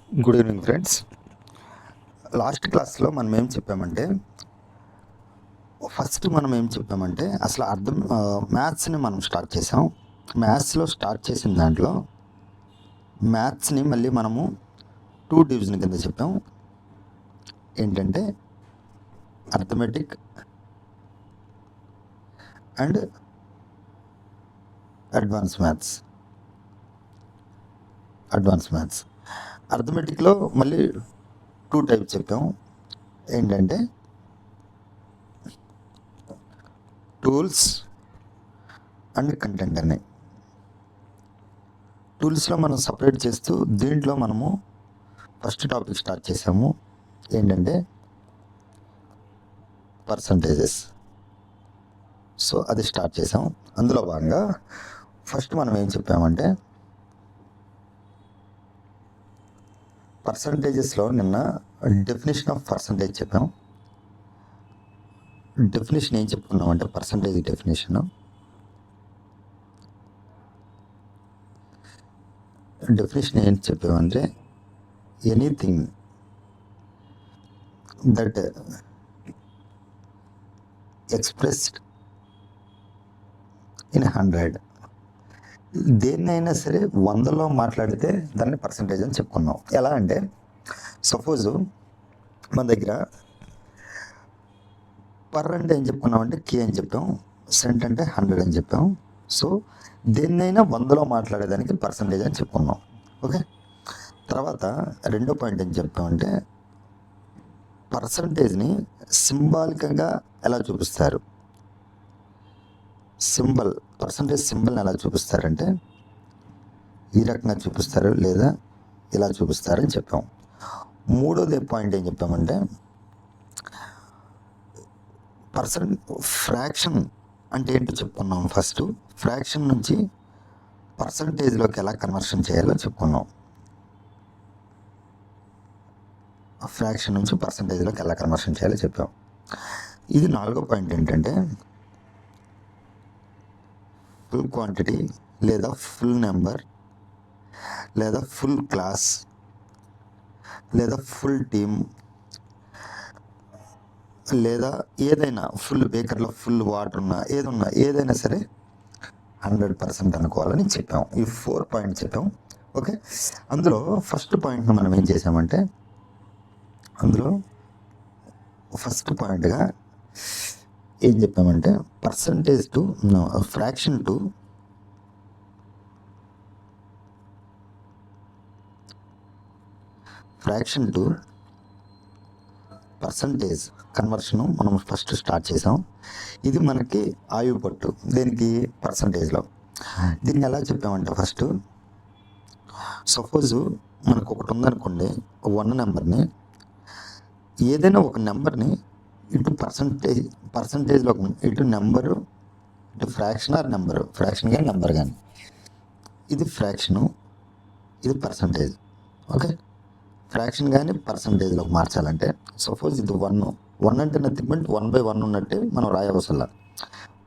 Good evening friends. Last క్లాస్లో మనం ఏం చెప్పామంటే అసలు మ్యాథ్స్ని మనం స్టార్ట్ చేసాం. మ్యాథ్స్లో స్టార్ట్ చేసిన దాంట్లో మ్యాథ్స్ని మళ్ళీ మనము 2 డివిజన్ కింద చెప్పాం. ఏంటంటే అర్థమెటిక్ అండ్ అడ్వాన్స్ మ్యాథ్స్. అర్థమెటిక్లో మళ్ళీ 2 టైప్స్ చెప్పాం. ఏంటంటే టూల్స్ అండ్ కంటెంట్ అని. టూల్స్లో మనం సపరేట్ చేస్తూ దీంట్లో మనము ఫస్ట్ టాపిక్ స్టార్ట్ చేసాము. ఏంటంటే పర్సంటేజెస్. సో అది స్టార్ట్ చేసాం. అందులో భాగంగా ఫస్ట్ మనం ఏం చెప్పామంటే పర్సంటేజెస్లో నిన్న డెఫినేషన్ ఆఫ్ పర్సంటేజ్ చెప్పాం. డెఫినేషన్ ఏం చెప్పుకున్నామంటే పర్సంటేజ్ డెఫినేషన్ ఏం చెప్పామంటే ఎనీథింగ్ దట్ ఎక్స్ప్రెస్డ్ ఇన్ 100, దేన్నైనా సరే 100లో మాట్లాడితే దాన్ని పర్సంటేజ్ అని చెప్పుకున్నాం. ఎలా అంటే సపోజు మన దగ్గర పర్ అంటే ఏం చెప్పుకున్నామంటే కే అని చెప్పాం, సెంట్ అంటే 100 అని చెప్పాం. సో దేన్నైనా 100లో మాట్లాడేదానికి పర్సంటేజ్ అని చెప్పుకున్నాం. ఓకే, తర్వాత రెండో పాయింట్ ఏం చెప్తామంటే పర్సంటేజ్ని సింబాలికంగా ఎలా చూపిస్తారు, పర్సంటేజ్ సింబల్ని ఎలా చూపిస్తారంటే ఈ రకంగా చూపిస్తారు లేదా ఇలా చూపిస్తారని చెప్పాం. మూడోది పాయింట్ ఏం చెప్పామంటే ఫ్రాక్షన్ అంటే ఏంటో చెప్పుకున్నాం. ఫస్ట్ ఫ్రాక్షన్ నుంచి పర్సంటేజ్లోకి ఎలా కన్వర్షన్ చేయాలో చెప్పుకున్నాం. ఫ్రాక్షన్ నుంచి పర్సంటేజ్లోకి ఎలా కన్వర్షన్ చేయాలో చెప్పాం. ఇది నాలుగో పాయింట్ ఏంటంటే ఫుల్ క్వాంటిటీ లేదా ఫుల్ నెంబర్ లేదా ఫుల్ క్లాస్ లేదా ఫుల్ టీమ్ లేదా ఏదైనా ఫుల్ బేకర్లో ఫుల్ వాటర్ ఉన్నా ఏదైనా సరే 100% అనుకోవాలని చెప్పాం. ఈ 4 పాయింట్స్ చెప్పాం. ఓకే, అందులో ఫస్ట్ పాయింట్ను మనం ఏం చేసామంటే ఫస్ట్ ఏం చెప్పామంటే percentage to fraction to percentage conversion మనం ఫస్ట్ స్టార్ట్ చేసాం. ఇది మనకి ఆయువు పట్టు దేనికి పర్సంటేజ్లో. దీన్ని ఎలా చెప్పామంటే ఫస్ట్ సపోజు మనకు ఒకటి ఉందనుకోండి, 1 నెంబర్ని ఏదైనా ఒక నెంబర్ని ఇటు పర్సంటేజ్లో ఇటు నెంబరు ఇటు ఫ్రాక్షన్ కానీ నెంబర్ కానీ ఇది ఫ్రాక్షను, ఇది పర్సంటేజ్. ఓకే, ఫ్రాక్షన్ కానీ పర్సంటేజ్లోకి మార్చాలంటే సపోజ్ ఇది 1 అంటే నథింగ్ బట్ 1/1 ఉన్నట్టే మనం రాయవసలా.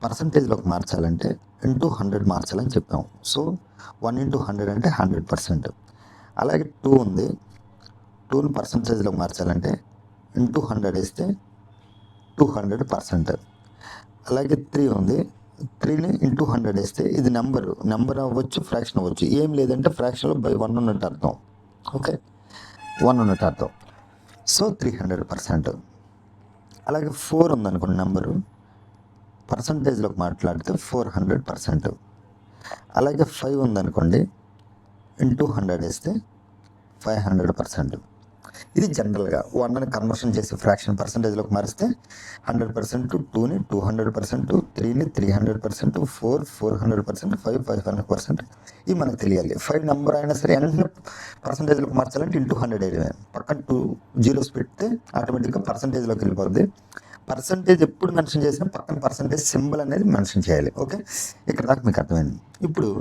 పర్సంటేజ్లోకి మార్చాలంటే ఇంటూ 100 మార్చాలని చెప్పాం. సో 1 × 100 అంటే 100%. అలాగే 2 ఉంది, 2ని పర్సంటేజ్లోకి మార్చాలంటే ఇంటూ 100 వేస్తే 200%. అలాగే 3 ఉంది, 3ని ఇంటూ 100 వేస్తే ఇది నెంబర్ అవ్వచ్చు, ఫ్రాక్షన్ అవ్వచ్చు. ఏం లేదంటే ఫ్రాక్షన్లో 1 ఉన్నట్టు అర్థం. ఓకే, 1 ఉన్నట్టు అర్థం. సో 300%. అలాగే 4 ఉందనుకోండి, నెంబరు పర్సంటేజ్లోకి మాట్లాడితే 400%. అలాగే 5 ఉందనుకోండి, ఇంటూ 100 వేస్తే 500%. ఇది జనరల్గా 1ని కన్వర్షన్ చేసి ఫ్రాక్షన్ పర్సంటేజ్లోకి మారిస్తే 100%, 2ని 200%, 3ని 300%, 4 400%, 5 500%. ఇవి మనకు తెలియాలి. 5 నెంబర్ అయినా సరే వెంటనే పర్సంటేజ్లోకి మార్చాలంటే ఇంటూ 100 వేయడమే. పక్కన 2 జీరోస్ పెడితే ఆటోమేటిక్గా పర్సంటేజ్లోకి వెళ్ళిపోద్ది. పర్సంటేజ్ ఎప్పుడు మెన్షన్ చేసినా పక్కన పర్సంటేజ్ సింబల్ అనేది మెన్షన్ చేయాలి. ఓకే, ఇక్కడ దాకా మీకు అర్థమైంది. ఇప్పుడు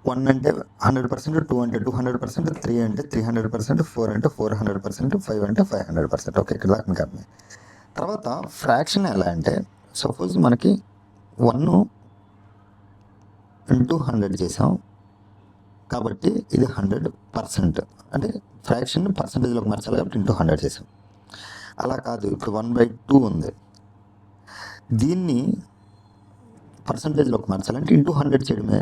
1 అంటే 100%, 2 అంటే 200%, 3 అంటే 300%, 4 అంటే 400%, 5 అంటే 500%. ఓకే, ఇక్కడ దాకా మీకు అర్థమైంది. తర్వాత ఫ్రాక్షన్ ఎలా అంటే సపోజ్ మనకి 1 × 100 చేసాం, కాబట్టి ఇది 100%. అంటే ఫ్రాక్షన్ పర్సంటేజ్లోకి మార్చాలి కాబట్టి ఇంటూ 100 చేసాం. అలా కాదు, ఇప్పుడు 1/2 ఉంది, దీన్ని పర్సంటేజ్లోకి మార్చాలంటే ఇంటూ 100 చేయడమే.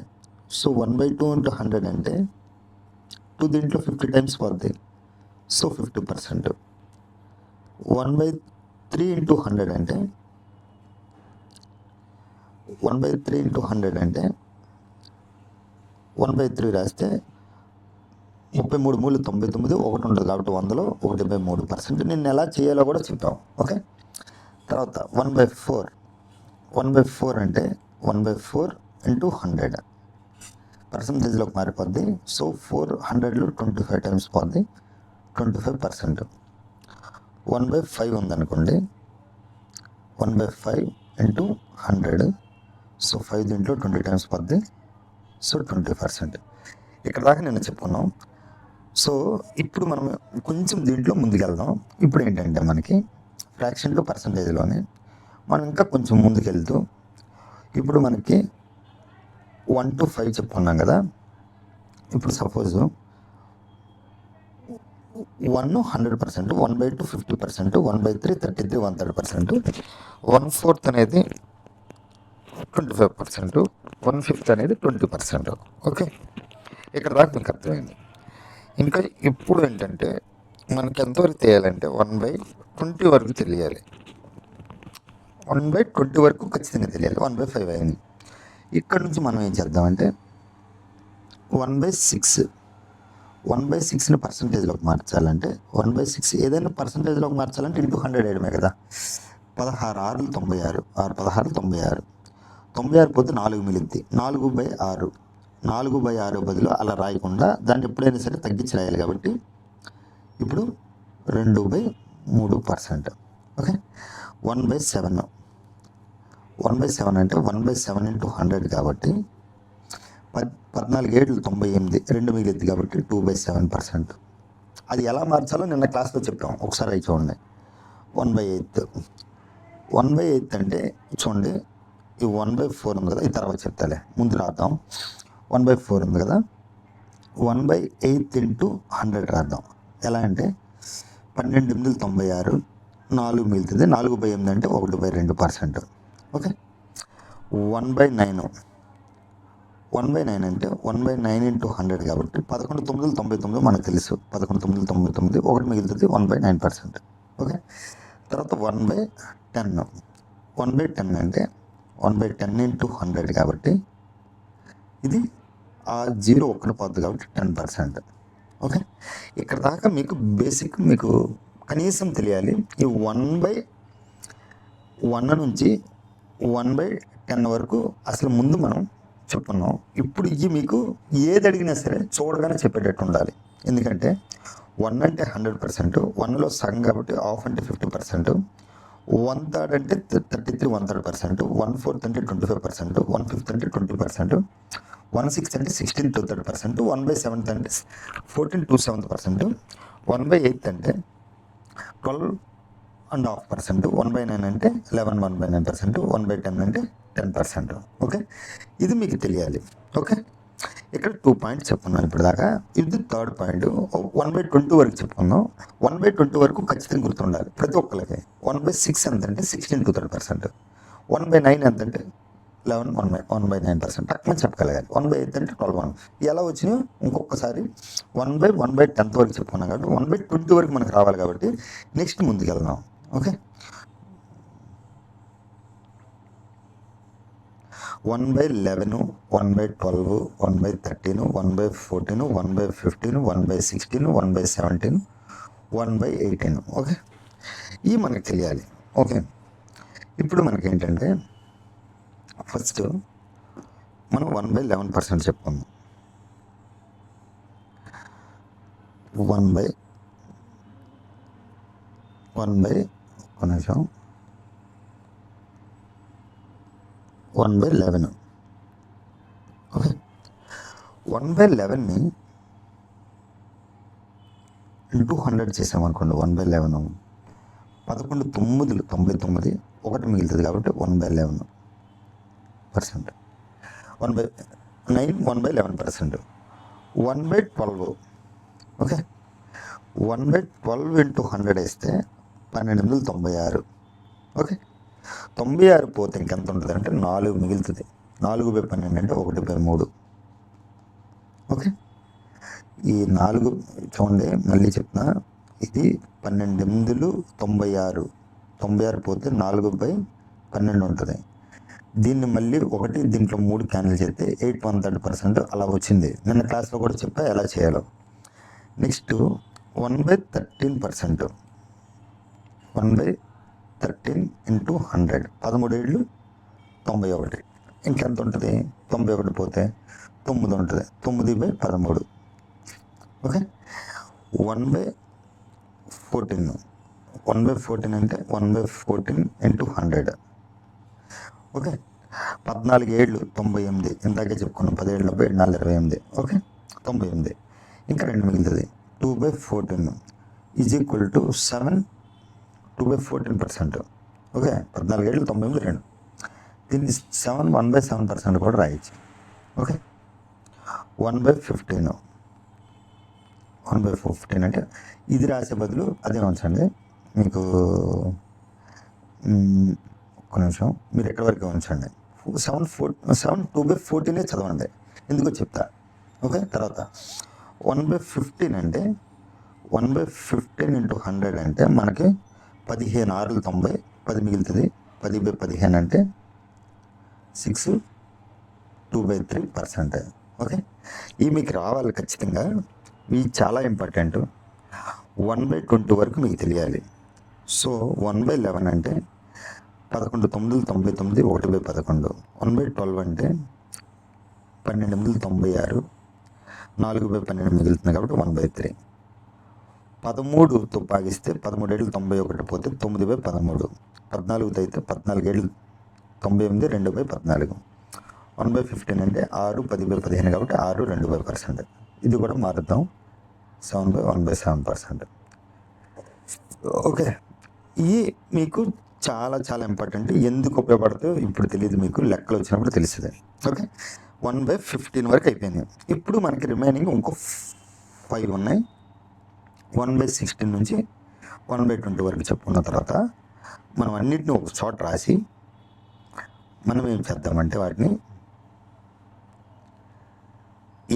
సో 1/2 ఇంటూ 100 అంటే 2 దీంట్లో 50 టైమ్స్ పోద్ది, సో 50%. 1/3 ఇంటూ 100 అంటే 1/3 ఇంటూ 100 అంటే 1/3 రాస్తే 33 మూడు 99, ఒకటి ఉంటుంది కాబట్టి 100లో 1/3%. నేను ఎలా చేయాలో కూడా చెప్పాం. ఓకే, తర్వాత 1/4. 1/4 అంటే 1/4 ఇంటూ 100 పర్సంటేజ్లోకి మారిపోద్ది. సో 400లో 25 టైమ్స్ పోద్ది, 25%. 1/5 ఉందనుకోండి, 1/5 ఇంటూ 100, సో 5 దీంట్లో 20 టైమ్స్ పోద్ది, సో 20%. ఇక్కడ దాకా నేను చెప్పుకున్నాం. సో ఇప్పుడు మనం కొంచెం దీంట్లో ముందుకెళ్దాం. ఇప్పుడు ఏంటంటే మనకి ఫ్రాక్షన్ టు పర్సంటేజ్లోనే మనం ఇంకా కొంచెం ముందుకెళ్తూ ఇప్పుడు మనకి 1 to 5 చెప్పుకున్నాం కదా. ఇప్పుడు సపోజ్ 1 100%, 1/2 50%, 1/3 33 1/3%, 1/4 అనేది 25%, 1/5 అనేది 20%. ఓకే, ఇక్కడ దాకా మీకు అర్థమైంది. ఇంకా ఇప్పుడు ఏంటంటే మనకి ఎంతవరకు తెలియాలంటే 1/20 వరకు తెలియాలి. 1/20 వరకు ఖచ్చితంగా తెలియాలి. 1/5 అయింది. ఇక్కడ నుంచి మనం ఏం చేద్దామంటే 1/6. 1/6ని పర్సంటేజ్లోకి మార్చాలంటే 1/6 ఏదైనా పర్సంటేజ్లోకి మార్చాలంటే ఇంటూ 100 వేయడమే కదా. 16 6 96, 6 16 96, 96 పోతే 4 మిగిలింది, 4/6. 4/6 బదులు అలా రాయకుండా దాన్ని ఎప్పుడైనా సరే తగ్గించి రాయాలి కాబట్టి ఇప్పుడు 2/3%. ఓకే, 1/7. 1/7 అంటే 1/7 ఇంటూ 100 కాబట్టి 14 7 98, 2 మిగిలింది కాబట్టి 2/7%. అది ఎలా మార్చాలో నిన్న క్లాస్లో చెప్పాం, ఒకసారి అయి చూడండి. 1/8. 1/8 అంటే చూడండి, ఈ 1/4 ఉంది కదా, ఈ తర్వాత చెప్తాలే, ముందు రాద్దాం. 1/4 ఉంది కదా, 1/8 ఇంటూ 100 రాద్దాం. ఎలా అంటే 12 8 96, 4 మిగులుతుంది, 4/8 అంటే 1/2%. ఓకే, 1/9. 1/9 అంటే 1/9 ఇంటూ 100 కాబట్టి 11 9 99 మనకు తెలుసు, 11 9 99, ఒకటి మిగులుతుంది, 1/9%. ఓకే, తర్వాత 1/10. 1/10 అంటే 1/10 ఇంటూ 100 కాబట్టి ఇది ఆ 0 ఒక్కటి పోద్ది కాబట్టి 10%. ఓకే, ఇక్కడ దాకా మీకు బేసిక్ మీకు కనీసం తెలియాలి. ఈ 1/1 నుంచి 1/10 వరకు అసలు ముందు మనం చెప్పుకున్నాం. ఇప్పుడు ఇవి మీకు ఏది అడిగినా సరే చూడగానే చెప్పేటట్టు ఉండాలి. ఎందుకంటే 1 అంటే 100%, 1లో సగం కాబట్టి హాఫ్ అంటే 50%, 1/3 అంటే 33 1/3%, 1/4 అంటే 25%, 1/5 అంటే 20%, 1/6 అంటే 16 2/3%, 1/7 అంటే 14 2/7%, 1/8 అంటే 12.5%, 1/9 అంటే 11 1/9%, 1/10 అంటే 10%. ఓకే, ఇది మీకు తెలియాలి. ఓకే, ఇక్కడ 2 పాయింట్స్ చెప్పుకున్నాను ఇప్పుడు దాకా. ఇది థర్డ్ పాయింట్. 1/20 వరకు చెప్పుకున్నాం. 1/20 వరకు ఖచ్చితంగా గుర్తుండాలి ప్రతి ఒక్కరికి. 1/6 ఎంత అంటే 16 2/3%, 1/9 ఎంత అంటే 11 1/9%. తక్కువ చెప్పగలగాలి. 1/8 అంటే 12 ఎలా వచ్చినాయో ఇంకొకసారి 1/10 వరకు చెప్పుకున్నాం కాబట్టి 1/20 వరకు మనకు రావాలి కాబట్టి నెక్స్ట్ ముందుకు వెళ్దాం. ఓకే, 1/11, 1/12, 1/13, 1/14, 1/15, 1/16, 1/17, 1/18. ఓకే, ఇవి మనకు తెలియాలి. ఓకే, ఇప్పుడు మనకి ఏంటంటే ఫస్ట్ మనం 1/11% చెప్పుకుందాం. 1/11. ఓకే, 1/11ని ఇంటూ 100 చేసామనుకోండి. 1/11 11 9 99, ఒకటి మిగులుతుంది కాబట్టి 1/11%. 1/9 1/11%. 1/12. ఓకే, 1/12 ఇంటూ 100 వేస్తే 1296. ఓకే, 96 పోతే ఇంకెంత ఉంటుంది అంటే 4 మిగులుతుంది. 4/12 అంటే 1/3. ఓకే, ఈ 4 చూడండి, మళ్ళీ చెప్తున్నా, ఇది 12/96. 96 పోతే 4/12 ఉంటుంది. దీన్ని మళ్ళీ దీంట్లో 3 క్యాన్సిల్ చేస్తే 8/1/3% అలా వచ్చింది. నిన్న క్లాస్లో కూడా చెప్పా ఎలా చేయాలో. నెక్స్ట్ 1/13%. 1/13 ఇంటూ 100. 13 ఏళ్ళు 91. ఇంకెంత ఉంటుంది? 91 పోతే 9 ఉంటుంది. 9/13. ఓకే, 1/14. 1/14 అంటే 1/14 ఇంటూ 100. ఓకే, 14 ఏళ్ళు 98. ఇందాకే చెప్పుకున్నాం, 10 ఏళ్ళు 70, 4 28. ఓకే, 98. ఇంకా 2 మిగులుతుంది. 2/14 ఈజ్ ఈక్వల్ టు 7. 2/14%. ఓకే, 14 ఏళ్ళు 98, 2. దీన్ని 7 1/7% కూడా రాయొచ్చు. ఓకే, 1/15. 1/15 అంటే ఇది రాసే బదులు అదే ఉంచండి. మీకు ఒక్క నిమిషం, మీరు ఎక్కడి వరకు ఉంచండి. 7 2/14 చదవండి, ఎందుకో చెప్తా. ఓకే, తర్వాత 1/15 అంటే 1/15 ఇంటూ 100 అంటే మనకి 15 6 90, 10 మిగులుతుంది. 10/15 అంటే 6, 2/3%. ఓకే, ఇవి మీకు రావాలి ఖచ్చితంగా. ఇవి చాలా ఇంపార్టెంట్. 1/20 వరకు మీకు తెలియాలి. సో 1/11 అంటే 11 9 99, 1/11. 1/12 అంటే 12 96, 4/12 మిగులుతుంది కాబట్టి 1/3. 13తో భాగిస్తే 13 ఏళ్ళు 91 పోతే 9/13. 14తో అయితే 14 ఏళ్ళు 98, 2/14. 1/15 అంటే 6 10/15 కాబట్టి 6 2%. ఇది కూడా మారుద్దాం, 7/1/7%. ఓకే, ఇవి మీకు చాలా చాలా ఇంపార్టెంట్. ఎందుకు ఉపయోగపడుతుందో ఇప్పుడు తెలియదు, మీకు లెక్కలు వచ్చినప్పుడు తెలుస్తుంది. ఓకే, 1/15 వరకు అయిపోయింది. ఇప్పుడు మనకి రిమైనింగ్ ఇంకో 5 ఉన్నాయి. 1/16 నుంచి 1/20 వరకు చెప్పుకున్న తర్వాత మనం అన్నిటిని ఒక చోట రాసి మనం ఏం చేద్దామంటే వాటిని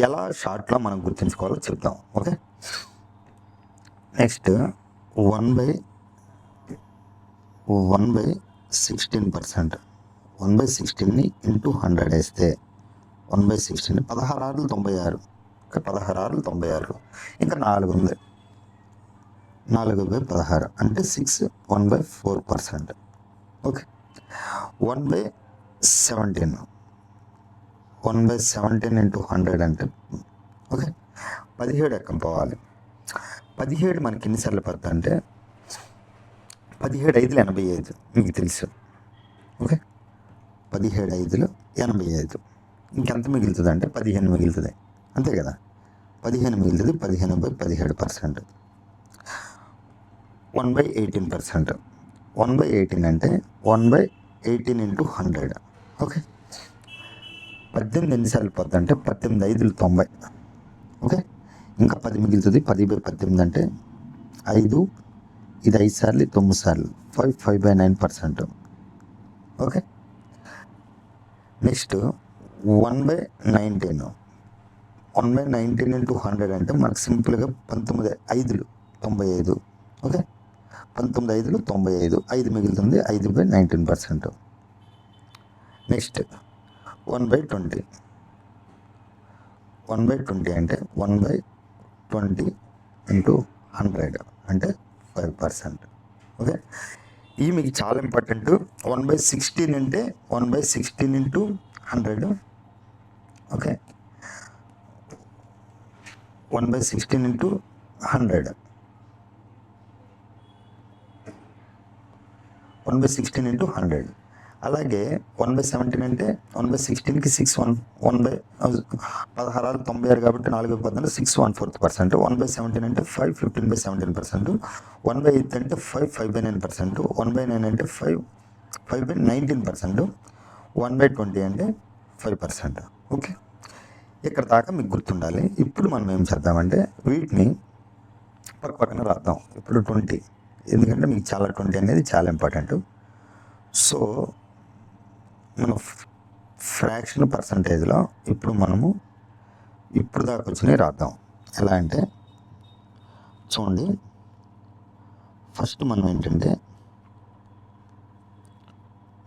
ఎలా షార్ట్లో మనం గుర్తుంచుకోవాలో చెప్తాం. Okay, next 1/16%. 1/16ని ఇంటూ 100 వేస్తే 1/16 16 6 96. 16 6 96. ఇంకా 4 ఉంది. 4/16 అంటే 6 1/4%. ఓకే, 1/17. 1/17 ఇంటూ 100 అంటే ఓకే 17 ఎక్కం పోవాలి. 17 మనకి ఎన్నిసార్లు పడుతుంది అంటే 17 5 85 మీకు తెలుసు. ఓకే, 17 5 85. ఇంకెంత మిగులుతుంది అంటే 15 మిగులుతుంది, అంతే కదా. 15 మిగులుతుంది. 15/17%. 1/18%. 1/18 అంటే 1/18 ఇంటూ 100. ఓకే, 18 ఎన్నిసార్లు పోతుంది అంటే 18 5 90. ఓకే, ఇంకా 10 మిగులుతుంది. 10/18 అంటే 5. ఇది 5 సార్లు 9 సార్లు 5/9%. Okay, next 1/19. 1/19 ఇంటూ 100 అంటే మనకు సింపుల్గా 19 5 95. ఓకే, 19 5 95. 5 మిగులుతుంది. 5/19%. నెక్స్ట్ 1/20. 1/20 అంటే 1/20 ఇంటూ 100 అంటే 5%. ఓకే, ఇవి మీకు చాలా ఇంపార్టెంట్. 1/16 అంటే 1/16 ఇంటూ 100. Okay, 1/16 into 100. 1/16 ఇంటూ 100. అలాగే 1/17 అంటే 1/16కి 6 16 96 కాబట్టి 4/14 6 1/4%. 1/17 అంటే 5 15/17%. 1/8 అంటే 5 5/9%. 1/9 అంటే 5 5/19%. 1/20 అంటే 5%. ఓకే, ఇక్కడ దాకా మీకు గుర్తుండాలి. ఇప్పుడు మనం ఏం చేద్దామంటే వీటిని పక్కన రాద్దాం. ఇప్పుడు 20, ఎందుకంటే మీకు 20 అనేది చాలా ఇంపార్టెంట్. సో మన ఫ్రాక్షన్ పర్సంటేజ్లో ఇప్పుడు మనము ఇప్పుడు దాకా వచ్చినవి రాద్దాం. ఎలా అంటే చూడండి, ఫస్ట్ మనం ఏంటంటే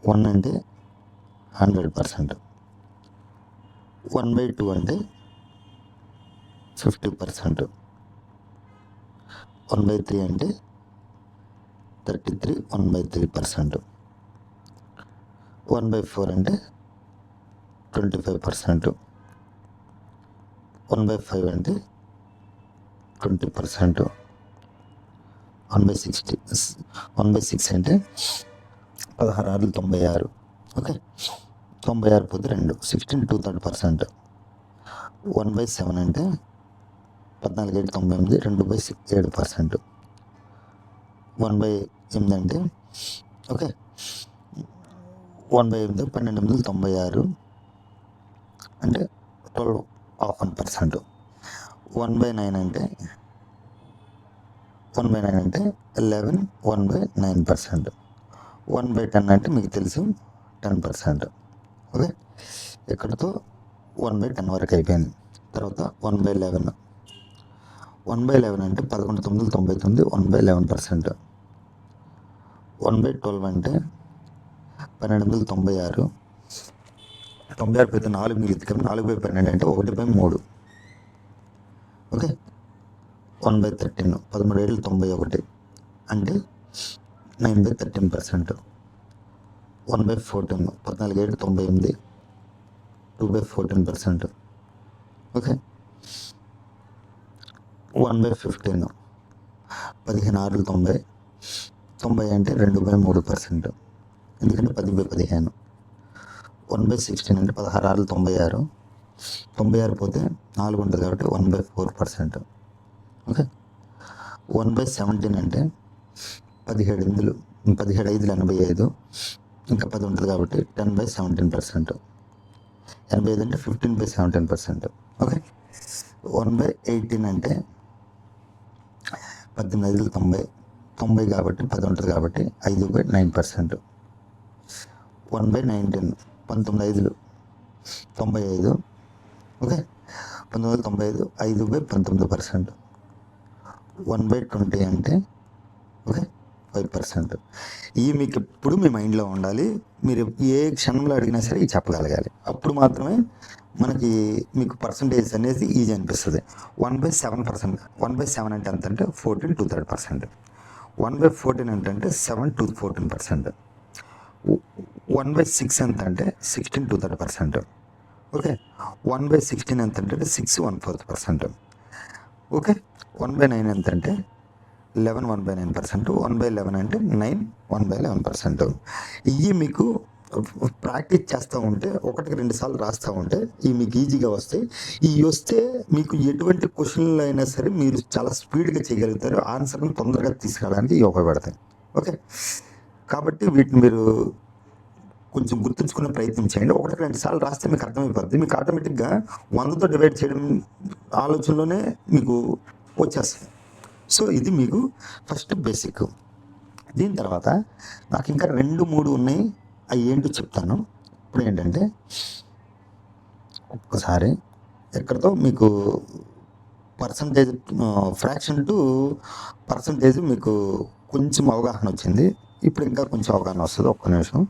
1 అంటే 100%, 1/2 అంటే 50%, 1/3 అంటే 33 1/3%, 1/4 అంటే 25%, 1/5 అంటే 20%, 1/6 అంటే 16 96. ఓకే, 96 పోతే 2, 16 2/3%. 1/7 అంటే 14 99, 2/7%. 1/8 అంటే ఓకే 1/8 12 96 అంటే 12.5%. 1/9 అంటే 11 1/9%. 1/10 అంటే మీకు తెలుసు 10%. ఓకే, ఇక్కడతో 1/10 వరకు అయిపోయింది. తర్వాత 1/11 అంటే 11 9 99 1/11%. 1/12 అంటే 12 96, 96 పోతే 4 మిగిలింది కదా, 4/12 అంటే 1/3. ఓకే, 1/13 13 91 అంటే 9/13%. 1/14 14 98 2/14%. ఓకే, 1/15 16 90 90 అంటే 2/3%, ఎందుకంటే 10/15. 1/16 అంటే 16 96 96 పోతే 4 ఉంటుంది కాబట్టి 1/4%. ఓకే, 1/17 అంటే 17 5 85, ఇంకా 10 ఉంటుంది కాబట్టి 10/17%. 85 అంటే 15/17%. ఓకే, 1/18 అంటే 18 5 90 90 కాబట్టి 10 ఉంటుంది కాబట్టి 5/9%. 1/19 19 5 95. ఓకే, 1995 5/19%. 1/20 అంటే ఓకే 5%. ఇవి మీకు ఎప్పుడు మీ మైండ్లో ఉండాలి. మీరు ఏ క్షణంలో అడిగినా సరే ఇవి చెప్పగలగాలి. అప్పుడు మాత్రమే మీకు పర్సంటేజ్ అనేది ఈజీ అనిపిస్తుంది. 1/7%. 1/7 అంటే ఎంత అంటే 14 2/3%. 1/14 అంటే 7 2/14%. 1/6 ఎంత అంటే 16 2/3%. ఓకే, 1/16 ఎంత అంటే 6 1/4%. ఓకే, 1/9 ఎంత అంటే 11 1/9%. 1/11 అంటే 9 1/11%. ఇవి మీకు ప్రాక్టీస్ చేస్తూ ఉంటే 1కి 2 సార్లు రాస్తూ ఉంటే ఇవి మీకు ఈజీగా వస్తాయి. ఇవి వస్తే మీకు ఎటువంటి క్వశ్చన్లు అయినా సరే మీరు చాలా స్పీడ్గా చేయగలుగుతారు. ఆన్సర్ని తొందరగా తీసుకురావడానికి ఇవి ఉపయోగపడతాయి. ఓకే, కాబట్టి వీటిని మీరు కొంచెం గుర్తుంచుకునే ప్రయత్నం చేయండి. 1కి 2 సార్లు రాస్తే మీకు అర్థమైపోద్ది. మీకు ఆటోమేటిక్గా 100తో డివైడ్ చేయడం ఆలోచనలోనే మీకు వచ్చేస్తుంది. సో ఇది మీకు ఫస్ట్ బేసిక్. దీని తర్వాత నాకు ఇంకా 2 3 ఉన్నాయి, అవి ఏంటో చెప్తాను. ఇప్పుడు ఏంటంటే ఒక్కసారి ఎక్కడితో మీకు పర్సంటేజ్ ఫ్రాక్షన్ టు పర్సంటేజ్ మీకు కొంచెం అవగాహన వచ్చింది. ఇప్పుడు ఇంకా కొంచెం అవగాహన వస్తుంది. ఒక్క నిమిషం.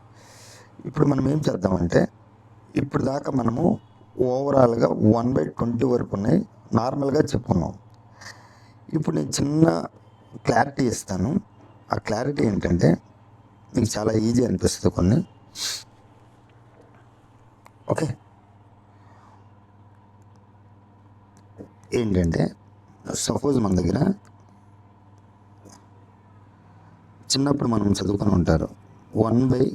ఇప్పుడు మనం ఏం చేద్దామంటే ఇప్పుడు దాకా మనము ఓవరాల్గా 1/20 వరకు ఉన్నాయి, నార్మల్గా చెప్పుకున్నాం. ఇప్పుడు నేను చిన్న క్లారిటీ ఇస్తాను. ఆ క్లారిటీ ఏంటంటే మీకు చాలా ఈజీ అనిపిస్తుంది కొన్ని. ఓకే, ఏంటంటే సపోజ్ మన దగ్గర చిన్నప్పుడు మనం చదువుకొని ఉంటారు 1/AB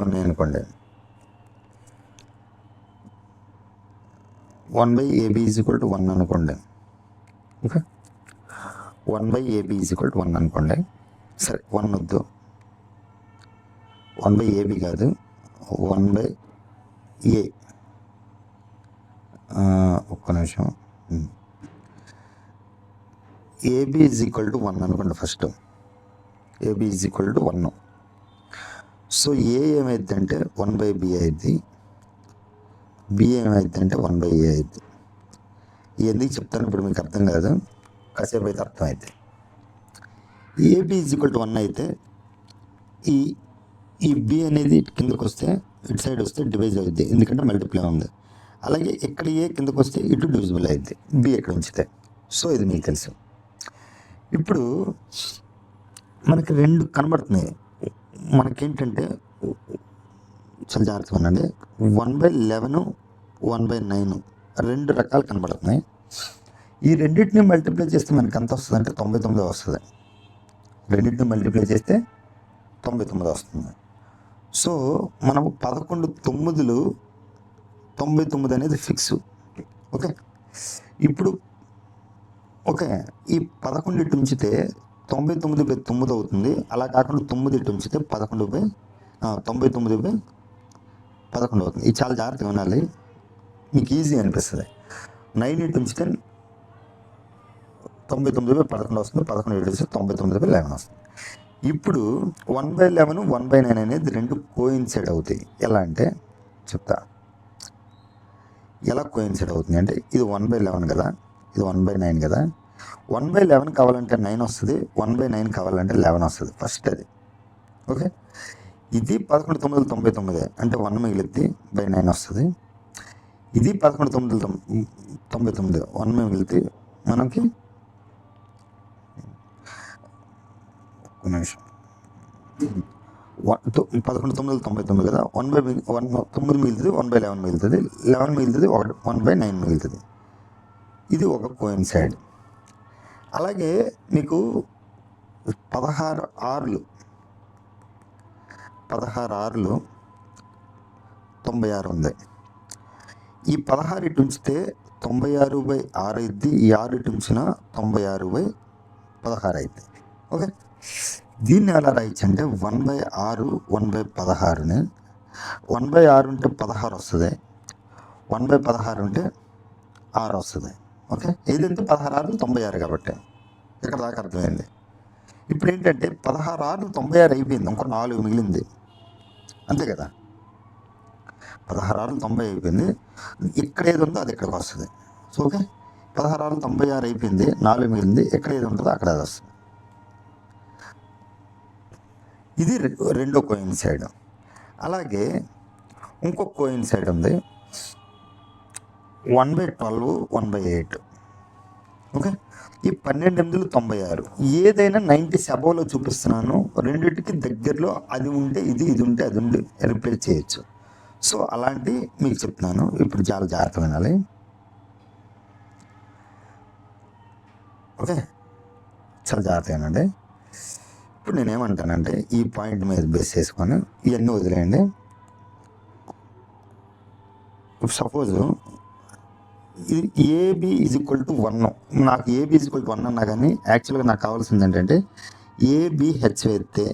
ఉన్నాయనుకోండి. 1/AB = 1 అనుకోండి. ఓకే, 1/AB = 1 అనుకోండి. సరే 1 వద్దు, 1/AB కాదు, 1/AB ఏ ఒక్క నిమిషం, ఏబి ఈజ్ ఈక్వల్ టు 1 అనుకోండి. First AB is equal to 1. So A ఏమైందంటే 1/b అయింది, బి ఏమైందంటే 1/a అయింది. ఎందుకు చెప్తాను ఇప్పుడు మీకు అర్థం కాదు, కాసేపు అయితే అర్థమైంది. ఏబి ఈజ్ ఈక్వల్ టు 1 అయితే ఈ బి అనేది కిందకు వస్తే ఇటు సైడ్ వస్తే డివైజ్ అవుద్ది, ఎందుకంటే మల్టిప్లై ఉంది. అలాగే ఇక్కడ ఏ కిందకు వస్తే ఇటు డివిజిబుల్ అయింది, బి ఎక్కడ ఉంచితే. సో ఇది మీకు తెలుసు. ఇప్పుడు మనకి రెండు కనబడుతున్నాయి. మనకేంటంటే చాలా జాగ్రత్తగా ఉండండి, 1/11, 1/9 రెండు రకాలు కనబడుతున్నాయి. ఈ రెండింటిని మల్టిప్లై చేస్తే మనకి ఎంత వస్తుంది అంటే 99 వస్తుంది. రెండింటిని మల్టిప్లై చేస్తే 99 వస్తుంది. సో మనము 11 9లు 99 అనేది ఫిక్స్. ఓకే, ఇప్పుడు ఓకే, ఈ 11 ఇటు ఉంచితే 99/9 అవుతుంది. అలా కాకుండా 9 ఇటు ఉంచితే 99/11 అవుతుంది. ఇది చాలా జాగ్రత్తగా వినాలి, మీకు ఈజీ అనిపిస్తుంది. 9 ఇటు ఉంచితే 99/11 వస్తుంది, 11 ఇటు ఉంచితే 99/11 వస్తుంది. ఇప్పుడు 1/11, 1/9 అనేది రెండు కోయిన్సైడ్ అవుతాయి. ఎలా అంటే చెప్తా, ఎలా కోయిన్సైడ్ అవుతుంది అంటే ఇది 1/11 కదా, ఇది 1/9 కదా. 1/11 కావాలంటే 9 వస్తుంది, 1/9 కావాలంటే 11 వస్తుంది. ఫస్ట్ అది ఓకే. ఇది 11 9 99 అంటే 1 మిగిలిద్ది, 9 వస్తుంది. ఇది 11 9 99 1 మిగిలిద్ది మనకి. నిమిషం, 11 9 99 కదా, 9 మిగులుతుంది, 1/11 మిగులుతుంది, 11 మిగులుతుంది, 1/9 మిగులుతుంది. ఇది ఒక కోయిన్సైడ్. అలాగే మీకు 16 6లు 96 ఉంది. ఈ 16 ఇటు ఉంచితే 96/6 అయింది, ఈ 6 ఇటు ఉంచిన 96/16 అయింది. ఓకే, దీన్ని ఎలా రాయచ్చు అంటే 1/6 1/16ని 1/6 ఉంటే 16 వస్తుంది, 1/16 ఉంటే 6 వస్తుంది. ఓకే, ఏదంటే 16 96 కాబట్టి ఇక్కడ దాకా అర్థమైంది. ఇప్పుడు ఏంటంటే 16 96 అయిపోయింది, ఇంకో 4 మిగిలింది, అంతే కదా. 16 90 అయిపోయింది, ఇక్కడ ఏది ఉందో అది ఇక్కడికి వస్తుంది. సో ఓకే, 16 96 అయిపోయింది, 4 మిగిలింది, ఎక్కడ ఏది ఉంటుందో అక్కడ అది వస్తుంది. ఇది రెండో కోయిన్సైడ్. అలాగే ఇంకొక కోయిన్సైడ్ ఉంది, 1/12 1/8. ఓకే, ఈ 12 8 96. ఏదైనా 90 అబోవ్లో చూపిస్తున్నాను, రెండింటికి దగ్గరలో అది ఉంటే ఇది, ఇది ఉంటే అది ఉండి రిప్లేస్ చేయొచ్చు. సో అలాంటి మీకు చెప్తున్నాను, ఇప్పుడు చాలా జాగ్రత్తగా వినాలి. ఓకే, చాలా జాగ్రత్తగా వినండి. ఇప్పుడు నేనేమంటానంటే ఈ పాయింట్ మీద బేస్ చేసుకొని ఇవన్నీ వదిలేయండి. సపోజ్ ఇది ఏబి ఈజ్ ఈక్వల్ టు 1, నాకు ఏబి ఈజ్ ఈక్వల్ టు 1 అన్నా కానీ యాక్చువల్గా నాకు కావాల్సింది ఏంటంటే ఏబిహెచ్ వేస్తే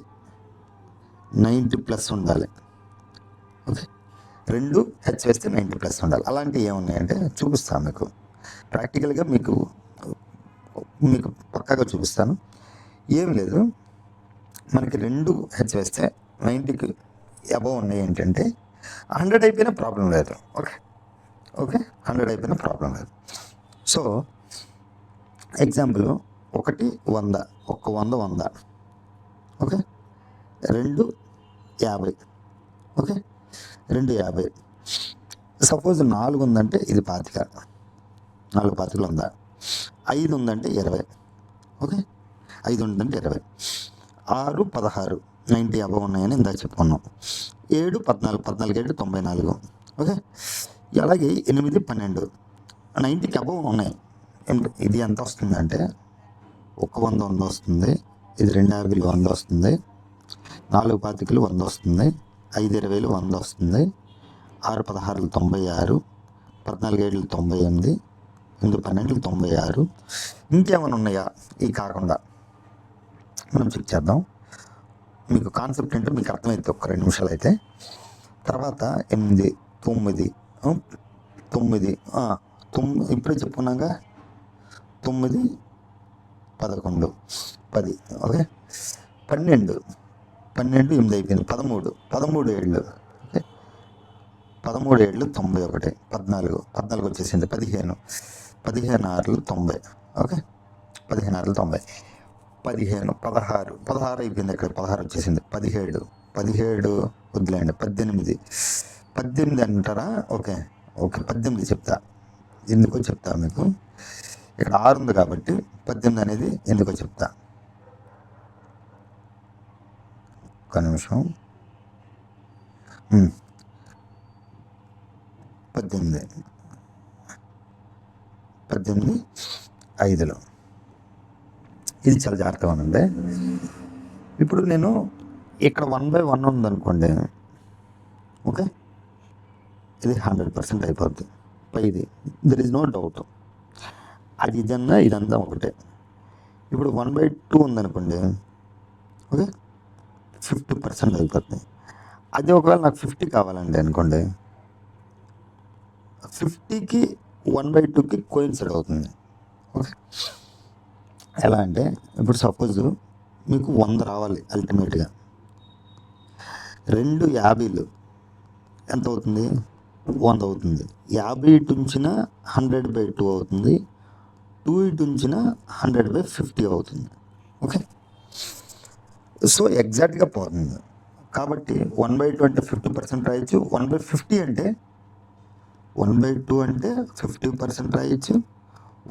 90+ ఉండాలి. ఓకే, 2 హెచ్ వేస్తే 90+ ఉండాలి. అలాంటివి ఏమున్నాయంటే చూపిస్తాను మీకు, ప్రాక్టికల్గా మీకు పక్కాగా చూపిస్తాను. ఏం లేదు, మనకి 2 హెచ్ వేస్తే 90కి అబవ్ ఉన్నాయి. ఏంటంటే 100 అయిపోయినా ప్రాబ్లం లేదు. ఓకే, 100 అయిపోయినా ప్రాబ్లం లేదు. So example 1 100, 100 100. Okay, 2 50. Okay, 2 50. Suppose 4 ఉందంటే ఇది 25, 4 25 ఉందా. 5 ఉందంటే 20. ఓకే, 5 ఉందంటే 20. 6 16 90 అబవ్ ఉన్నాయని ఇందాక చెప్పుకున్నాం. 7 14 14 7 94. ఓకే, అలాగే 8 12 90కి అబవ్ ఉన్నాయి. ఇది ఎంత వస్తుంది అంటే 100 100 వస్తుంది, ఇది 250 100 వస్తుంది, 4 25 100 వస్తుంది, 5 20 100 వస్తుంది, 6 16 96, 14 7 98, 8 12 96. ఇంకేమైనా ఉన్నాయా ఈ కాకుండా మనం చెక్ చేద్దాం. మీకు కాన్సెప్ట్ ఏంటో మీకు అర్థమైతే ఒక 2 నిమిషాలు అయితే. తర్వాత 8 9 9 ఇప్పుడే చెప్పుకున్నాక 9 11 10 ఓకే 12 8 అయిపోయింది 13 ఏళ్ళు ఓకే 13 ఏళ్ళు 91 14 వచ్చేసింది 15 6 90 ఓకే 15 6 90 15 16 అయిపోయింది ఇక్కడ 16 వచ్చేసింది 17 వదిలేండి 18 అంటారా ఓకే 18 చెప్తా ఎందుకో చెప్తా మీకు ఇక్కడ 6 ఉంది కాబట్టి 18 అనేది ఎందుకో చెప్తా ఒక్క నిమిషం 18 5లో ఇది చాలా జాగ్రత్తగా ఉందండి. ఇప్పుడు నేను ఇక్కడ 1/1 ఉందనుకోండి ఓకే ఇది 100% అయిపోద్ది పైది దెర్ ఇస్ నో డౌట్ అది ఇదంతా ఒకటే. ఇప్పుడు 1/2 ఉందనుకోండి ఓకే 50% అయిపోతుంది. అదే ఒకవేళ నాకు 50 కావాలండి అనుకోండి 50కి 1/2కి కోయిన్సైడ్ అవుతుంది ఓకే. ఎలా అంటే ఇప్పుడు సపోజ్ మీకు 100 రావాలి అల్టిమేట్గా 2 50లు ఎంత అవుతుంది 100 అవుతుంది. 50 ఇటు ఉంచిన 100/2 అవుతుంది. 2 ఇటు ఉంచిన 100/50 అవుతుంది ఓకే. సో ఎగ్జాక్ట్గా పోతుంది కాబట్టి 1/2 అంటే 50% రాయొచ్చు. 1/50 అంటే 1/2 అంటే 50% రాయొచ్చు.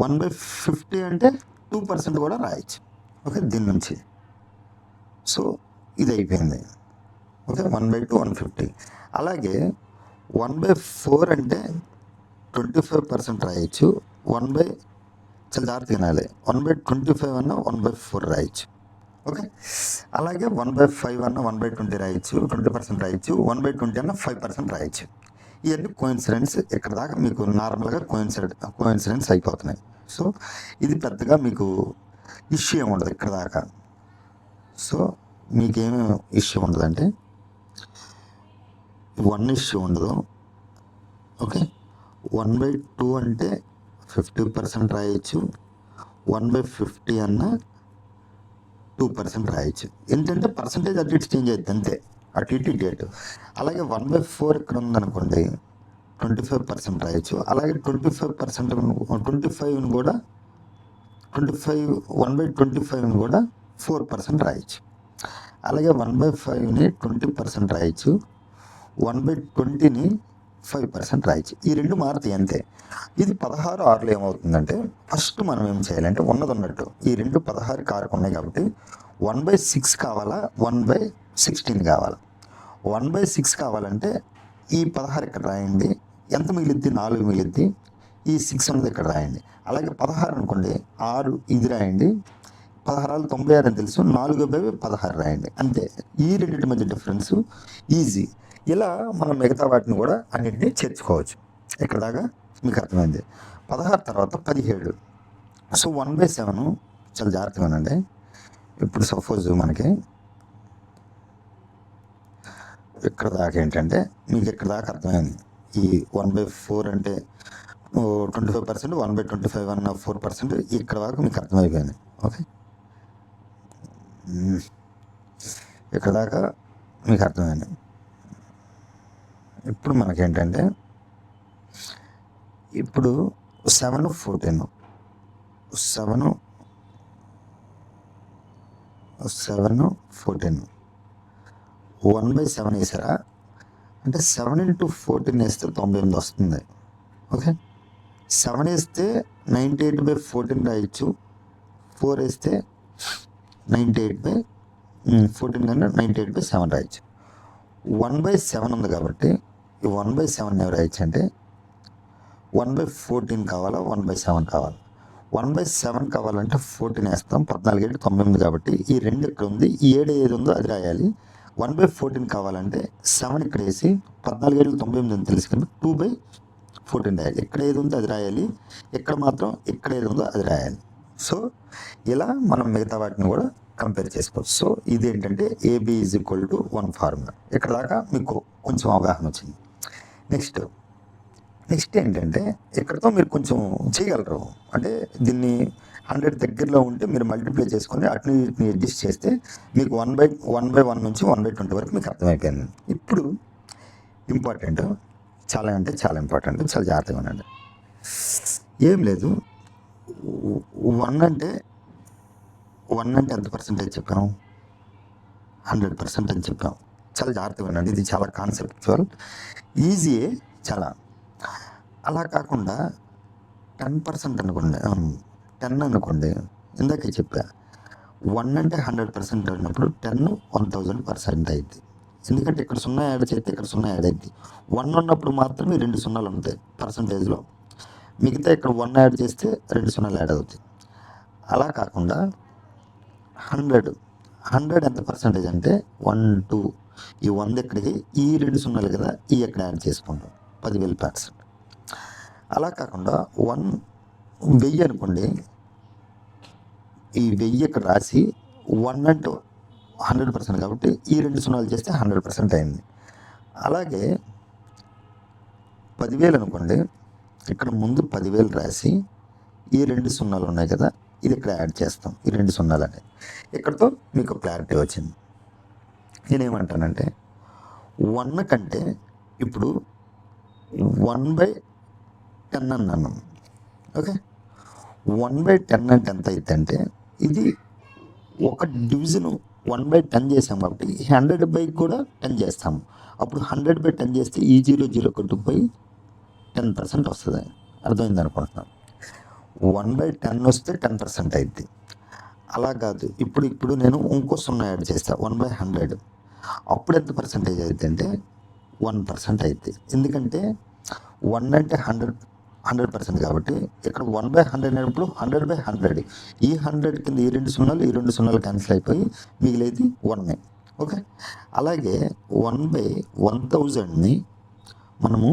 1/50 అంటే 2% కూడా రాయొచ్చు ఓకే దీని నుంచి. సో ఇది అయిపోయింది ఓకే 1/2 150. అలాగే 1/4 అంటే 25% రాయొచ్చు. చాలా జాగ్రత్తగా వినాలి 1/25 అన్న 1/4 రాయొచ్చు ఓకే. అలాగే 1/5 అన్న 1/20 రాయొచ్చు 20% రాయొచ్చు. 1/20 అన్న 5% రాయొచ్చు. ఇవన్నీ కోయిన్సిడెన్స్ ఇక్కడ దాకా మీకు నార్మల్గా కోయిన్సిడెన్స్ అయిపోతున్నాయి. సో ఇది పెద్దగా మీకు ఇష్యూ ఏమి ఉండదు ఇక్కడ దాకా. సో మీకేమి ఇష్యూ ఉండదంటే 1 ఇష్యూ ఉండదు ఓకే. 1/2 అంటే 50% రాయొచ్చు. 1/50 అన్న 2% రాయొచ్చు. ఏంటంటే పర్సంటేజ్ అటు ఇటు చేంజ్ అవుతుంది అంతే అటు ఇటు. అలాగే 1/4 ఇక్కడ ఉందనుకోండి 25% రాయొచ్చు. అలాగే 25% కూడా 1/25 కూడా 4% రాయొచ్చు. అలాగే 1/5ని 20% రాయొచ్చు. 1/20ని 5% రాయొచ్చు. ఈ రెండు మారుతాయి అంతే. ఇది 16 6లో ఏమవుతుందంటే ఫస్ట్ మనం ఏం చేయాలంటే ఉన్నట్టు ఈ రెండు 16 6 ఉన్నాయి కాబట్టి 1/6 కావాలా 1/16 కావాలా. 1/6 కావాలంటే ఈ 16 ఇక్కడ రాయండి. ఎంత మిగిలిద్ది 4 మిగిలిద్ది. ఈ 6 ఉన్నది ఇక్కడ రాయండి. అలాగే 16 అనుకోండి 6 ఇది రాయండి. 16 96 అని తెలుసు 4/16 రాయండి అంతే. ఈ రెండింటి మధ్య డిఫరెన్స్ ఈజీ. ఇలా మనం మిగతా వాటిని కూడా అన్నింటినీ చేర్చుకోవచ్చు. ఇక్కడ దాకా మీకు అర్థమైంది. 16 తర్వాత 17. సో 1/7 చాలా జాగ్రత్తగా ఉండండి. ఇప్పుడు సపోజ్ మనకి ఇక్కడ దాకా ఏంటంటే మీకు ఇక్కడ దాకా అర్థమైంది. ఈ 1/4 అంటే 25%, 1/25 అన్న 4% ఇక్కడ దాకా మీకు అర్థమైపోయింది ఓకే. ఇక్కడ దాకా మీకు అర్థమైంది. ఇప్పుడు మనకేంటంటే ఇప్పుడు 7 14 1/7 వేసారా అంటే 7 × 14 వేస్తే 98 వస్తుంది ఓకే. 7 వేస్తే 98/14 రాయొచ్చు. 4 వేస్తే 98/14 కన్నా 98/7 రాయొచ్చు. 1/7 ఉంది కాబట్టి ఈ 1/7 రాయొచ్చు అంటే 1/14 కావాలా 1/7 కావాలా. 1/7 కావాలంటే 14 వేస్తాం. 14 7 99 కాబట్టి ఈ 2 ఇక్కడ ఉంది. ఈ 7 ఏది ఉందో అది రాయాలి. 1/14 కావాలంటే 7 ఇక్కడ వేసి 14 7 99 అని తెలుసు కానీ 2/14 రాయాలి. ఇక్కడ ఏది ఉందో అది రాయాలి. ఇక్కడ ఏది ఉందో అది రాయాలి. సో ఇలా మనం మిగతా వాటిని కూడా కంపేర్ చేసుకోవచ్చు. సో ఇది ఏంటంటే AB = 1 ఫార్ములా. ఇక్కడ దాకా మీకు కొంచెం అవగాహన వచ్చింది. నెక్స్ట్ ఏంటంటే ఇక్కడతో మీరు కొంచెం చేయగలరు. అంటే దీన్ని 100 దగ్గరలో ఉంటే మీరు మల్టిప్లై చేసుకొని అట్ని వీటిని అడ్జస్ట్ చేస్తే మీకు 1/1 నుంచి 1/20 వరకు మీకు అర్థమైపోయింది. ఇప్పుడు ఇంపార్టెంట్, చాలా అంటే చాలా ఇంపార్టెంట్, చాలా జాగ్రత్తగా ఉండండి. ఏం లేదు, 1 అంటే ఎంత పర్సెంటేజ్ చెప్పాము? 100% అని చెప్పాం. చాలా జాగ్రత్తగా ఉండండి, ఇది చాలా కాన్సెప్చువల్, ఈజీయే చాలా. అలా కాకుండా 10% అనుకోండి, 10 అనుకోండి, ఇందాకే చెప్పా 1 అంటే 100% అన్నప్పుడు 10 1000% అయింది. ఎందుకంటే ఇక్కడ 0 యాడ్ చేస్తే ఇక్కడ 0 యాడ్ అయింది. 1 ఉన్నప్పుడు మాత్రమే 2 సున్నాలు ఉంటాయి పర్సంటేజ్లో, మిగతా ఇక్కడ 1 యాడ్ చేస్తే 2 సున్నాలు యాడ్ అవుతాయి. అలా కాకుండా 100 ఎంత పర్సంటేజ్ అంటే 1 2 ఈ 100 ఎక్కడికి, ఈ 2 సున్నాలు కదా, ఈ ఎక్కడ యాడ్ చేసుకుంటాం 10,000%. అలా కాకుండా 1000 అనుకోండి, ఈ 1000 ఇక్కడ రాసి 1 అంటే 100% కాబట్టి ఈ 2 సున్నాలు చేస్తే 100% అయింది. అలాగే 10,000 అనుకోండి, ఇక్కడ ముందు 10,000 రాసి ఈ 2 సున్నాలు ఉన్నాయి కదా, ఇది ఇక్కడ యాడ్ చేస్తాం, ఈ 2 సున్నాలు అనేది. ఇక్కడతో మీకు క్లారిటీ వచ్చింది. నేనేమంటానంటే 1 కంటే ఇప్పుడు 1/10 అన్నాను. ఓకే, 1/10 అంటే ఎంత అవుతుంది అంటే, ఇది ఒక డివిజన్ 1/10 చేసాం కాబట్టి 100/10 కూడా 10 చేస్తాము. అప్పుడు 100/10 చేస్తే ఈ 0 0 కొట్టుకుపోయి 10% వస్తుంది. అర్థమైంది అనుకుంటున్నాను. 1/10 వస్తే 10% అయింది. అలా కాదు, ఇప్పుడు నేను ఇంకో 0 యాడ్ చేస్తాను 1/100, అప్పుడు ఎంత పర్సంటేజ్ అవుతుంది అంటే 1% అవుతుంది. ఎందుకంటే 1 అంటే 100% కాబట్టి ఇక్కడ 1/100 అయినప్పుడు 100/100, ఈ 100 కింద ఈ 2 సున్నాలు, ఈ 2 సున్నాలు క్యాన్సిల్ అయిపోయి మిగిలేది 1. ఓకే, అలాగే 1/1000ని మనము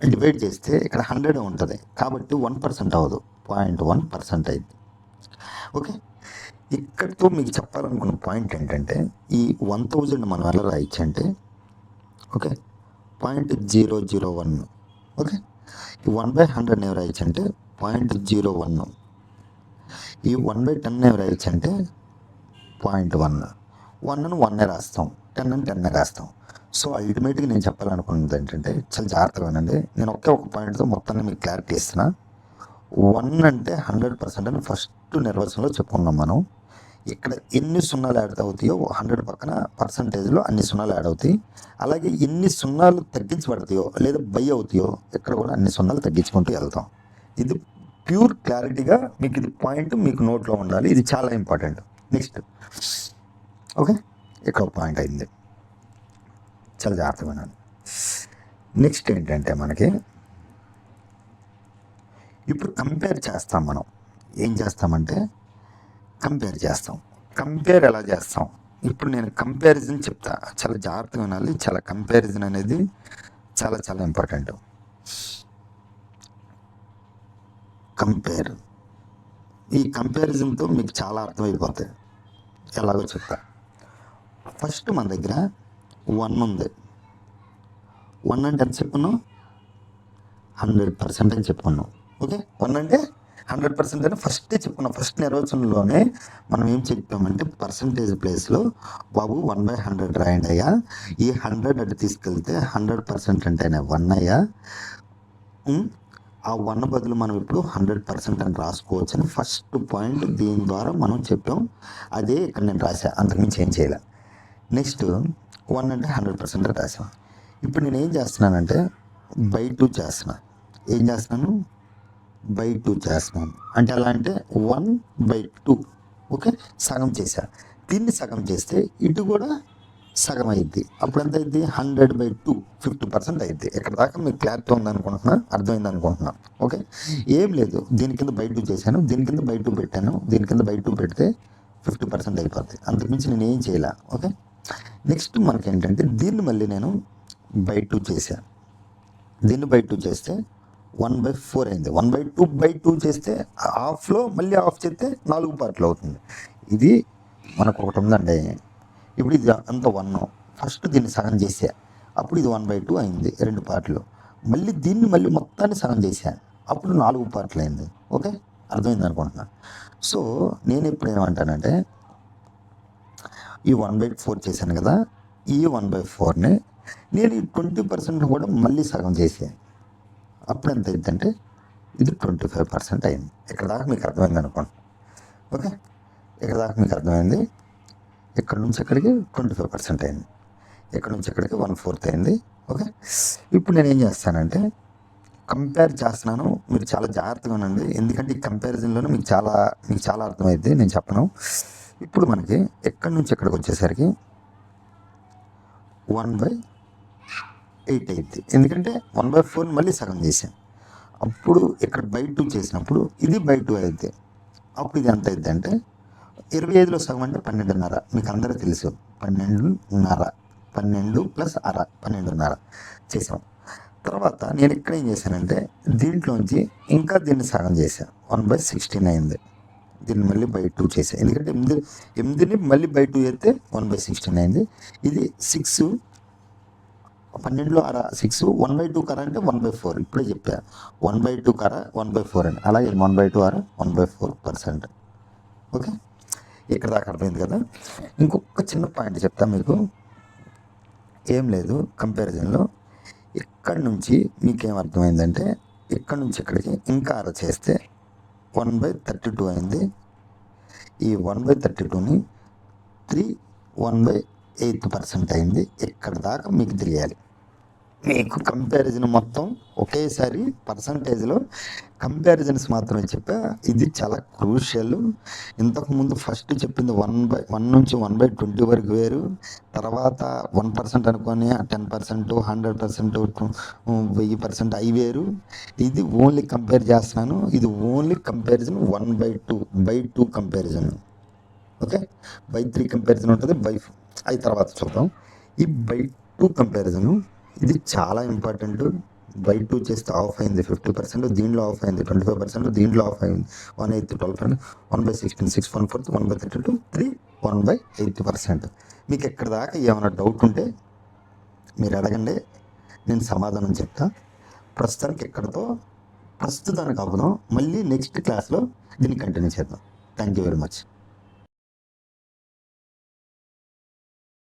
డివైడ్ చేస్తే ఇక్కడ 100 ఉంటుంది కాబట్టి 1% అవ్వదు, 0.1% అయింది. ఓకే, ఇక్కడితో మీకు చెప్పాలనుకున్న పాయింట్ ఏంటంటే, ఈ 1000 మనం ఎలా రాయొచ్చు అంటే, ఓకే, 0.001. ఓకే, ఈ 1/100 ఏం రాయొచ్చు అంటే 0.01. ఈ 1/10 ఏం రాయొచ్చు అంటే 0.1. 1ను 1 రాస్తాం, 10ని 10 రాస్తాం. సో అల్టిమేట్గా నేను చెప్పాలనుకున్నది ఏంటంటే, చాలా జాగ్రత్తగా వినండి, నేను ఒక పాయింట్తో మొత్తాన్ని మీకు క్లారిటీ ఇస్తున్నా. 1 అంటే 100% అని ఫస్ట్ నిర్వచనంలో చెప్పుకున్నాం మనం. ఇక్కడ ఎన్ని సున్నాలు యాడ్ అవుతాయో 100 పక్కన పర్సంటేజ్లో అన్ని సున్నాలు యాడ్ అవుతాయి. అలాగే ఎన్ని సున్నాలు తగ్గించబడతాయో లేదా బై అవుతాయో ఇక్కడ కూడా అన్ని సున్నాలు తగ్గించుకుంటూ వెళ్తాం. ఇది ప్యూర్ క్లారిటీగా మీకు ఇది పాయింట్ మీకు నోట్లో ఉండాలి, ఇది చాలా ఇంపార్టెంట్. నెక్స్ట్, ఓకే, ఇక్కడ పాయింట్ అయింది, చాలా జాగ్రత్తగా వినాలి. నెక్స్ట్ ఏంటంటే మనకి ఇప్పుడు కంపేర్ చేస్తాం. మనం ఏం చేస్తామంటే కంపేర్ చేస్తాం. కంపేర్ ఎలా చేస్తాం? ఇప్పుడు నేను కంపారిజన్ చెప్తా, చాలా జాగ్రత్తగా వినాలి. చాలా కంపారిజన్ అనేది చాలా చాలా ఇంపార్టెంట్. కంపేర్, ఈ కంపారిజన్తో మీకు చాలా అర్థమైపోతాయి. ఎలాగో చెప్తా. ఫస్ట్ మన దగ్గర 1 ఉంది. 1 అంటే ఎంత చెప్పుకున్నాం? 100% అని చెప్పుకున్నాం. ఓకే, 1 అంటే 100% అని ఫస్టే చెప్పుకున్నాం. ఫస్ట్ నిర్వచనంలోనే మనం ఏం చెప్పామంటే పర్సంటేజ్ ప్లేస్లో బాబు 1/100 రాయండి అయ్యా, ఈ 100 అటు తీసుకెళ్తే 100% అంటేనే 1 అయ్యా, ఆ 1 బదులు మనం ఇప్పుడు 100% అని రాసుకోవచ్చు అని ఫస్ట్ పాయింట్ దీని ద్వారా మనం చెప్పాం. అదే ఇక్కడ నేను రాసా, అంతకుమించి ఏం చేయలే. నెక్స్ట్ 1 అంటే 100% రాసాం. ఇప్పుడు నేను ఏం చేస్తున్నానంటే బై 2 చేస్తున్నా. ఏం చేస్తున్నాను? బై 2 చేస్తున్నాను. అంటే ఎలా అంటే 1/2. ఓకే, సగం చేశా. దీన్ని సగం చేస్తే ఇటు కూడా సగం అయింది. అప్పుడు ఎంత అయింది? 100/2, 50% అయింది. ఇక్కడ దాకా మీకు క్లారిటీ ఉందనుకుంటున్నా, అర్థమైంది అనుకుంటున్నా. ఓకే, ఏం లేదు, దీని కింద బై 2 చేశాను, దీని కింద బై 2 పెట్టాను, దీని కింద బై 2 పెడితే 50% అయిపోద్ది. అంతకుమించి నేను ఏం చేయాల. ఓకే, నెక్స్ట్ మనకి ఏంటంటే దీన్ని మళ్ళీ నేను బై 2 చేశాను. దీన్ని బై 2 చేస్తే 1/4 అయింది. 1/2 చేస్తే హాఫ్లో మళ్ళీ హాఫ్ చేస్తే 4 పార్ట్లు అవుతుంది. ఇది మనకు ఒకటి ఉందండి. ఇప్పుడు ఇది అంత 1, ఫస్ట్ దీన్ని సగం చేసా. అప్పుడు ఇది 1/2 అయింది 2 పార్ట్లు. మళ్ళీ దీన్ని మళ్ళీ మొత్తాన్ని సగం చేశాను, అప్పుడు 4 పార్ట్లు అయింది. ఓకే, అర్థమైంది అనుకుంటున్నాను. సో నేను ఎప్పుడు ఏమంటానంటే ఈ 1/4 చేశాను కదా, ఈ 1/4ని నేను ఈ 20% కూడా మళ్ళీ సగం చేశాను. అప్పుడు ఎంత అయిందంటే ఇది 25% అయింది. ఇక్కడ దాకా మీకు అర్థమైంది అనుకోండి. ఓకే, ఇక్కడ దాకా మీకు అర్థమైంది. ఇక్కడ నుంచి ఇక్కడికి 25% అయింది, ఇక్కడ నుంచి ఇక్కడికి 1/4 అయింది. ఓకే, ఇప్పుడు నేను ఏం చేస్తానంటే కంపేర్ చేస్తున్నాను. మీరు చాలా జాగ్రత్తగా ఉండండి, ఎందుకంటే ఈ కంపారిజన్లోనే మీకు చాలా అర్థమైంది, నేను చెప్పను. ఇప్పుడు మనకి ఎక్కడి నుంచి ఎక్కడికి వచ్చేసరికి 1/8 అయింది, ఎందుకంటే 1/4 మళ్ళీ సగం చేశాను. అప్పుడు ఇక్కడ బై 2 చేసినప్పుడు ఇది బై 2 అయితే అప్పుడు ఇది ఎంత అయింది అంటే 25లో సగం అంటే 12.5. మీకు అందరూ తెలుసు 12.5, 12 ప్లస్ అర 12.5 చేసాం. తర్వాత నేను ఇక్కడ ఏం చేశానంటే దీంట్లోంచి ఇంకా దీన్ని సగం చేశాను, 1/16 అయింది. దీన్ని మళ్ళీ బై 2 చేశాను, ఎందుకంటే 8ని మళ్ళీ బై 2 అయితే 1/16 అయింది. ఇది 6, 12లో అర 6, 1/2 కర అంటే 1/4. ఇప్పుడే చెప్పా 1/2 కర 1/4 అని, అలాగే 1/2 అర 1/4%. ఓకే, ఇక్కడ దాకా అర్థమైంది కదా. ఇంకొక చిన్న పాయింట్ చెప్తా మీకు, ఏం లేదు కంపారిజన్లో. ఇక్కడ నుంచి మీకేం అర్థమైందంటే ఇక్కడ నుంచి ఇక్కడికి ఇంకా అర చేస్తే 1/32 అయింది. ఈ 1/32ని 1/8% అయింది. ఇక్కడ దాకా మీకు తెలియాలి. మీకు కంపారిజన్ మొత్తం ఒకేసారి పర్సంటేజ్లో కంపారిజన్స్ మాత్రమే చెప్పా. ఇది చాలా క్రూషియల్. ఇంతకుముందు ఫస్ట్ చెప్పింది 1 నుంచి 1/20 వరకు వేరు, తర్వాత 1% అనుకొని 10%, 100%, 1000% అవి వేరు. ఇది ఓన్లీ కంపేర్ చేస్తున్నాను. ఇది only comparison 1/2 comparison. Okay, by 3 comparison ఉంటుంది, బై 4 అవి తర్వాత చూద్దాం. ఈ బై 2 కంపారిజన్ ఇది చాలా ఇంపార్టెంట్. బై 2 చేస్తే ఆఫ్ అయింది 50%, దీంట్లో ఆఫ్ అయింది 25%, దీంట్లో ఆఫ్ అయింది 1/8, 12%, 1/16, 6, 1/4, 1/32, 3, 1/8%. మీకు ఎక్కడ దాకా ఏమైనా డౌట్ ఉంటే మీరు అడగండి, నేను సమాధానం చెప్తా. ప్రస్తుతానికి ప్రస్తుతానికి ఆపుదాం, మళ్ళీ నెక్స్ట్ క్లాస్లో దీన్ని కంటిన్యూ చేద్దాం. Thank you very much.